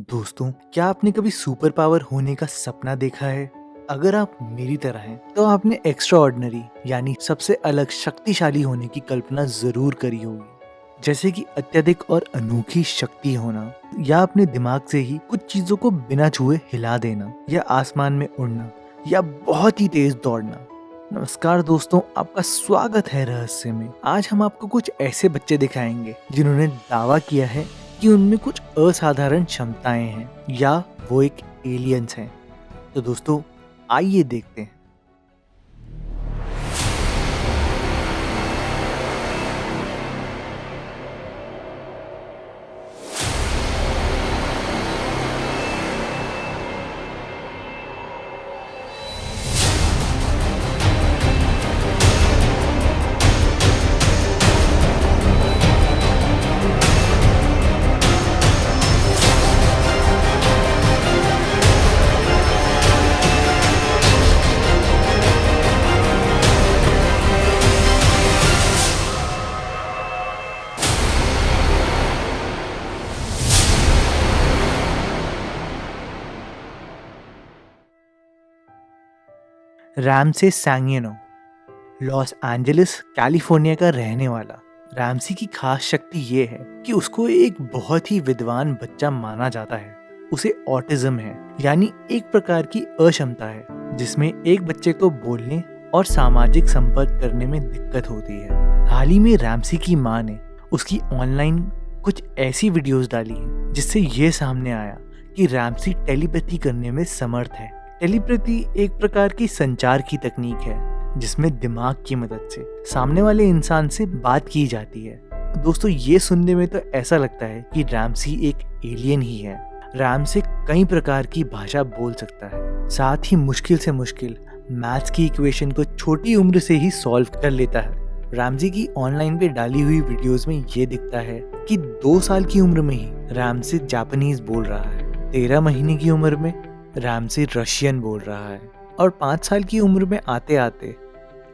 दोस्तों, क्या आपने कभी सुपर पावर होने का सपना देखा है? अगर आप मेरी तरह हैं, तो आपने एक्स्ट्रा ऑर्डिनरी यानी सबसे अलग शक्तिशाली होने की कल्पना जरूर करी होगी। जैसे कि अत्यधिक और अनोखी शक्ति होना, या अपने दिमाग से ही कुछ चीजों को बिना छुए हिला देना, या आसमान में उड़ना, या बहुत ही तेज दौड़ना। नमस्कार दोस्तों, आपका स्वागत है रहस्य में। आज हम आपको कुछ ऐसे बच्चे दिखाएंगे जिन्होंने दावा किया है कि उनमें कुछ असाधारण क्षमताएं हैं, या वो एक एलियंस हैं। तो दोस्तों, आइए देखते हैं। रैमसे सैंगिनो लॉस एंजलिस कैलिफोर्निया का रहने वाला। रैमसी की खास शक्ति ये है कि उसको एक बहुत ही विद्वान बच्चा माना जाता है। उसे ऑटिज्म है, यानी एक प्रकार की अक्षमता है जिसमें एक बच्चे को बोलने और सामाजिक संपर्क करने में दिक्कत होती है। हाल ही में रैमसी की मां ने उसकी ऑनलाइन कुछ ऐसी वीडियोस डाली हैं जिससे ये सामने आया कि रैमसी टेलीपैथी करने में समर्थ है। टेलीपैथी एक प्रकार की संचार की तकनीक है जिसमें दिमाग की मदद से सामने वाले इंसान से बात की जाती है। दोस्तों, ये सुनने में तो ऐसा लगता है कि रैमसी एक एलियन ही है। रैमसी कई प्रकार की भाषा बोल सकता है, साथ ही मुश्किल से मुश्किल मैथ्स की इक्वेशन को छोटी उम्र से ही सॉल्व कर लेता है। रैमसी की ऑनलाइन पे डाली हुई वीडियोस में ये दिखता है कि 2 साल की उम्र में ही रैमसी जापानीज बोल रहा है, 13 महीने की उम्र में रैमसी रशियन बोल रहा है, और 5 साल की उम्र में आते आते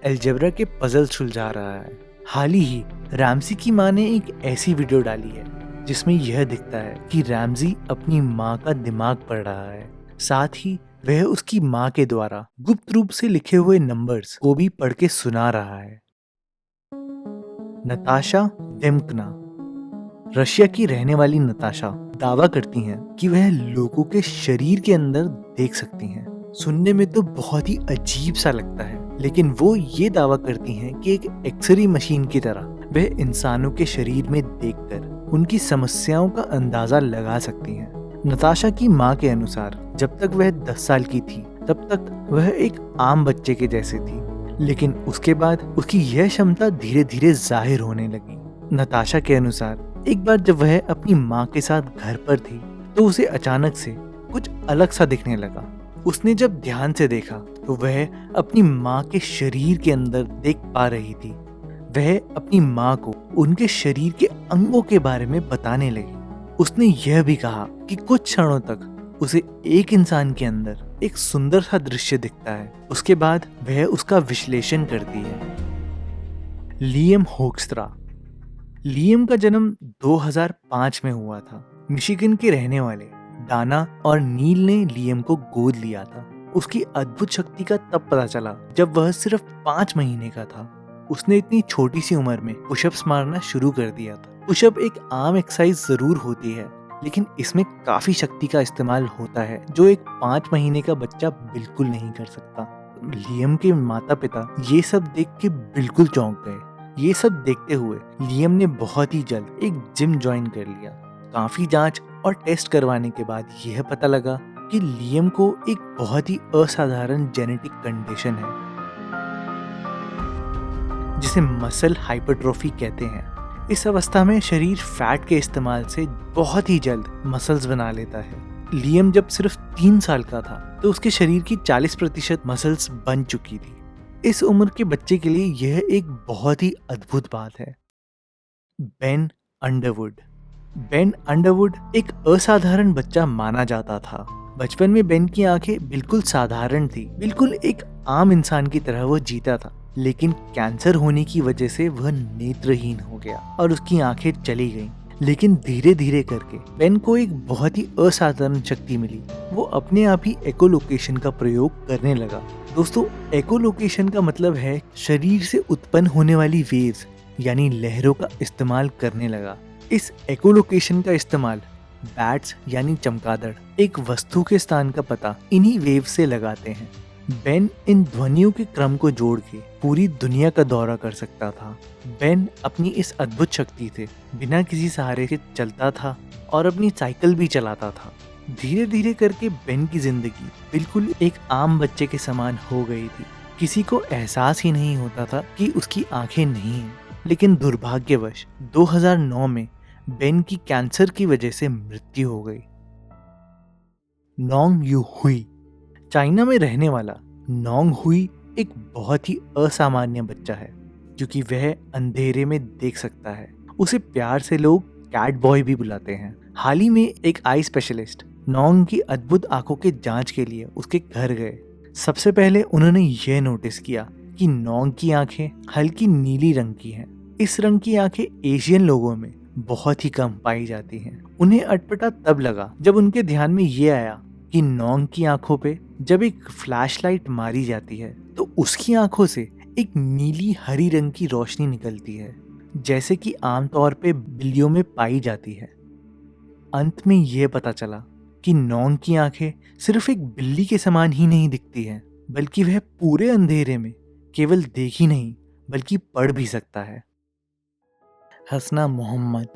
अलजेब्रा के पजल सुलझा रहा है। हाल ही रैमसी की मां ने एक ऐसी वीडियो डाली है जिसमें यह दिखता है कि रैमसी अपनी मां का दिमाग पढ़ रहा है, साथ ही वह उसकी मां के द्वारा गुप्त रूप से लिखे हुए नंबर्स को भी पढ़ के सुना रहा है। नताशा देमकना, रशिया की रहने वाली नताशा दावा करती हैं कि वह लोगों के शरीर के अंदर देख सकती हैं। सुनने में तो बहुत ही अजीब सा लगता है, लेकिन वो ये दावा करती हैं कि एक एक्सरे मशीन की तरह वह इंसानों के शरीर में देखकर उनकी समस्याओं का अंदाजा लगा सकती हैं। नताशा की मां के अनुसार जब तक वह 10 साल की थी तब तक वह एक आम बच्चे के जैसे थी, लेकिन उसके बाद उसकी यह क्षमता धीरे धीरे जाहिर होने लगी। नताशा के अनुसार एक बार जब वह अपनी माँ के साथ घर पर थी तो उसे अचानक से कुछ अलग सा दिखने लगा। उसने जब ध्यान से देखा तो वह अपनी माँ के शरीर के अंदर देख पा रही थी। वह अपनी माँ को उनके शरीर के अंगों के बारे में बताने लगी। उसने यह भी कहा कि कुछ क्षणों तक उसे एक इंसान के अंदर एक सुंदर सा दृश्य दिखता है। उसके बाद वह उसका विश्लेषण करती है। लियम होक्स्ट्रा। लियम का जन्म 2005 में हुआ था। मिशिगन के रहने वाले डाना और नील ने लियम को गोद लिया था। उसकी अद्भुत शक्ति का तब पता चला जब वह सिर्फ 5 महीने का था। उसने इतनी छोटी सी उम्र में पुशअप्स मारना शुरू कर दिया था। पुशअप एक आम एक्सरसाइज जरूर होती है, लेकिन इसमें काफी शक्ति का इस्तेमाल होता है जो एक 5 महीने का बच्चा बिल्कुल नहीं कर सकता। लियम के माता पिता ये सब देख के बिल्कुल चौंक गए। ये सब देखते हुए लियम ने बहुत ही जल्द एक जिम ज्वाइन कर लिया। काफी जांच और टेस्ट करवाने के बाद यह पता लगा कि लियम को एक बहुत ही असाधारण जेनेटिक कंडीशन है जिसे मसल हाइपरट्रोफी कहते हैं। इस अवस्था में शरीर फैट के इस्तेमाल से बहुत ही जल्द मसल्स बना लेता है। लियम जब सिर्फ 3 साल का था तो उसके शरीर की 40% मसल्स बन चुकी थी। इस उम्र के बच्चे के लिए यह एक बहुत ही अद्भुत बात है। Ben Underwood. बेन अंडरवुड एक असाधारण बच्चा माना जाता था। बचपन में बेन की आंखें बिल्कुल साधारण थी, बिल्कुल एक आम इंसान की तरह वो जीता था, लेकिन कैंसर होने की वजह से वह नेत्रहीन हो गया और उसकी आंखें चली गईं। लेकिन धीरे धीरे करके बेन को एक बहुत ही असाधारण शक्ति मिली। वो अपने आप ही एकोलोकेशन का प्रयोग करने लगा। दोस्तों, एकोलोकेशन का मतलब है शरीर से उत्पन्न होने वाली वेव्स यानी लहरों का इस्तेमाल करने लगा। इस एकोलोकेशन का इस्तेमाल बैट्स यानी चमगादड़ एक वस्तु के स्थान का पता इन्हीं वेव से लगाते हैं। बेन इन ध्वनियों के क्रम को जोड़ के पूरी दुनिया का दौरा कर सकता था। बेन अपनी इस अद्भुत शक्ति से बिना किसी सहारे के चलता था और अपनी साइकिल भी चलाता था। धीरे धीरे करके बेन की जिंदगी बिल्कुल एक आम बच्चे के समान हो गई थी। किसी को एहसास ही नहीं होता था कि उसकी आंखें नहीं हैं। लेकिन दुर्भाग्यवश 2009 में बेन की कैंसर की वजह से मृत्यु हो गई। नोंग यू हुई। चाइना में रहने वाला नोंग हुई एक बहुत ही असामान्य बच्चा है क्योंकि वह अंधेरे में देख सकता है। उसे प्यार से लोग कैट बॉय भी बुलाते हैं। हाल ही में एक आई स्पेशलिस्ट नोंग की अद्भुत आंखों के जांच के लिए उसके घर गए। सबसे पहले उन्होंने यह नोटिस किया कि नोंग की आंखें हल्की नीली रंग की हैं। इस रंग की आंखें एशियन लोगों में बहुत ही कम पाई जाती हैं। उन्हें अटपटा तब लगा जब उनके ध्यान में ये आया कि नोंग की आंखों पे जब एक फ्लैशलाइट मारी जाती है तो उसकी आंखों से एक नीली हरी रंग की रोशनी निकलती है, जैसे कि आमतौर पे बिल्लियों में पाई जाती है। अंत में यह पता चला कि नोंग की आंखें सिर्फ एक बिल्ली के समान ही नहीं दिखती हैं, बल्कि वह पूरे अंधेरे में केवल देख ही नहीं बल्कि पढ़ भी सकता है। हसना मोहम्मद।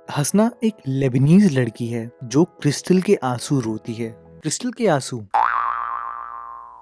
हसना एक लेबनीज लड़की है जो क्रिस्टल के आंसू रोती है। क्रिस्टल के आंसू,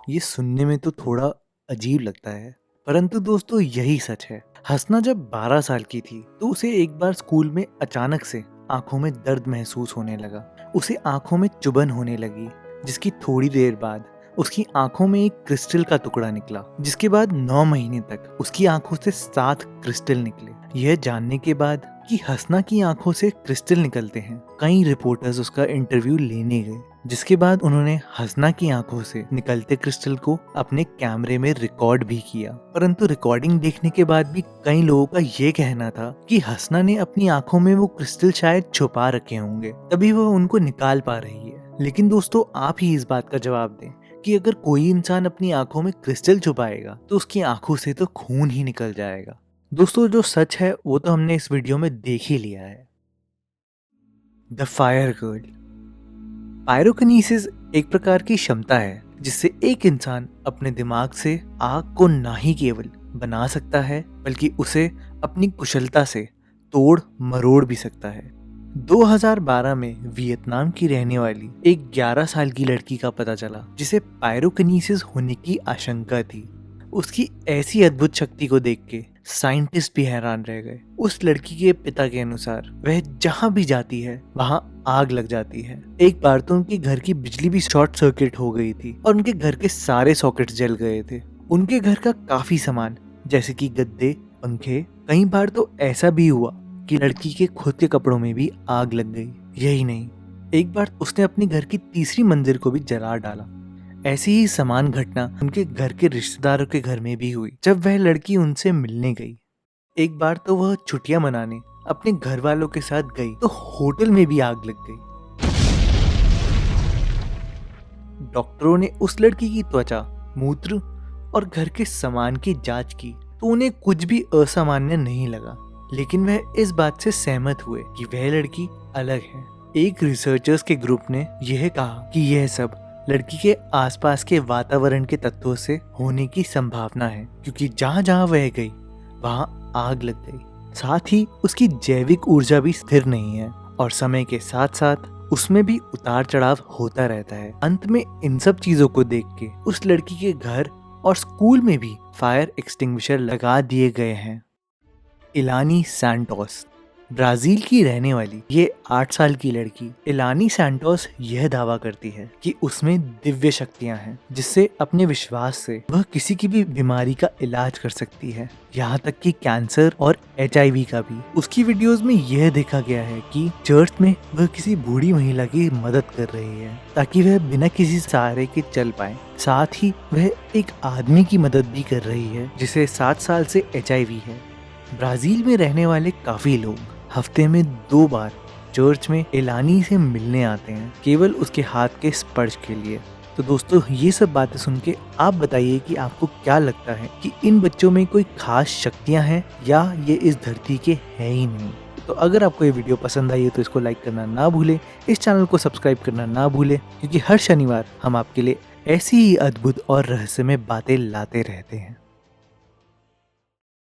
ये सुनने में तो थोड़ा अजीब लगता है, परंतु दोस्तों यही सच है। हसना जब 12 साल की थी तो उसे एक बार स्कूल में अचानक से आंखों में दर्द महसूस होने लगा। उसे आंखों में चुभन होने लगी, जिसकी थोड़ी देर बाद उसकी आंखों में एक क्रिस्टल का टुकड़ा निकला, जिसके बाद 9 महीने तक उसकी आंखों से 7 क्रिस्टल निकले। यह जानने के बाद कि हसना की आंखों से क्रिस्टल निकलते हैं, कई रिपोर्टर्स उसका इंटरव्यू लेने गए, जिसके बाद उन्होंने हसना की आंखों से निकलते क्रिस्टल को अपने कैमरे में रिकॉर्ड भी किया। परंतु रिकॉर्डिंग देखने के बाद भी कई लोगों का ये कहना था कि हसना ने अपनी आंखों में वो क्रिस्टल शायद छुपा रखे होंगे, तभी वह उनको निकाल पा रही है। लेकिन दोस्तों, आप ही इस बात का जवाब दें कि अगर कोई इंसान अपनी आंखों में क्रिस्टल छुपाएगा तो उसकी आंखों से तो खून ही निकल जाएगा। दोस्तों, जो सच है वो तो हमने इस वीडियो में देख ही लिया है। The fire girl. पायरोकिनेसिस एक प्रकार की क्षमता है जिससे एक इंसान अपने दिमाग से आग को ना ही केवल बना सकता है बल्कि उसे अपनी कुशलता से तोड़ मरोड़ भी सकता है। 2012 में वियतनाम की रहने वाली एक 11 साल की लड़की का पता चला जिसे पायरोकिनेसिस होने की आशंका थी। उसकी ऐसी अद्भुत शक्ति को देख के साइंटिस्ट भी हैरान रह गए। उस लड़की के पिता के अनुसार वह जहां भी जाती है वहां आग लग जाती है। एक बार तो उनके घर की बिजली भी शॉर्ट सर्किट हो गई थी और उनके घर के सारे सॉकेट्स जल गए थे। उनके घर का काफी सामान जैसे कि गद्दे, पंखे, कई बार तो ऐसा भी हुआ कि लड़की के खुद के कपड़ों में भी आग लग गई। यही नहीं, एक बार उसने अपने घर की तीसरी मंजिल को भी जला डाला। ऐसी ही समान घटना उनके घर के रिश्तेदारों के घर में भी हुई जब वह लड़की उनसे मिलने गई। एक बार तो वह छुट्टियां मनाने अपने घर वालों के साथ गई तो होटल में भी आग लग गई। डॉक्टरों ने उस लड़की की त्वचा, मूत्र और घर के सामान की जांच की तो उन्हें कुछ भी असामान्य नहीं लगा, लेकिन वह इस बात से सहमत हुए कि वह लड़की अलग है। एक रिसर्चर्स के ग्रुप ने यह कहा कि यह सब लड़की के आसपास के वातावरण के तत्वों से होने की संभावना है, क्योंकि जहां जहां वह गई वहां आग लग गई। साथ ही उसकी जैविक ऊर्जा भी स्थिर नहीं है और समय के साथ साथ उसमें भी उतार चढ़ाव होता रहता है। अंत में इन सब चीजों को देख के उस लड़की के घर और स्कूल में भी फायर एक्सटिंग्विशर लगा दिए गए हैं। इलानी सैंटोस। ब्राजील की रहने वाली ये 8 साल की लड़की इलानी सैंटोस यह दावा करती है कि उसमें दिव्य शक्तियां हैं, जिससे अपने विश्वास से वह किसी की भी बीमारी का इलाज कर सकती है, यहाँ तक कि कैंसर और HIV का भी। उसकी वीडियोस में यह देखा गया है कि चर्च में वह किसी बूढ़ी महिला की मदद कर रही है ताकि वह बिना किसी सहारे के चल पाए। साथ ही वह एक आदमी की मदद भी कर रही है जिसे 7 साल से HIV है। ब्राजील में रहने वाले काफी लोग हफ्ते में 2 बार चर्च में एलानी से मिलने आते हैं, केवल उसके हाथ के स्पर्श के लिए। तो दोस्तों, ये सब बातें सुन के आप बताइए कि आपको क्या लगता है कि इन बच्चों में कोई खास शक्तियां हैं या ये इस धरती के है ही नहीं। तो अगर आपको ये वीडियो पसंद आई है तो इसको लाइक करना ना भूलें, इस चैनल को सब्सक्राइब करना ना भूलें, क्योंकि हर शनिवार हम आपके लिए ऐसी ही अद्भुत और रहस्यमय बातें लाते रहते हैं।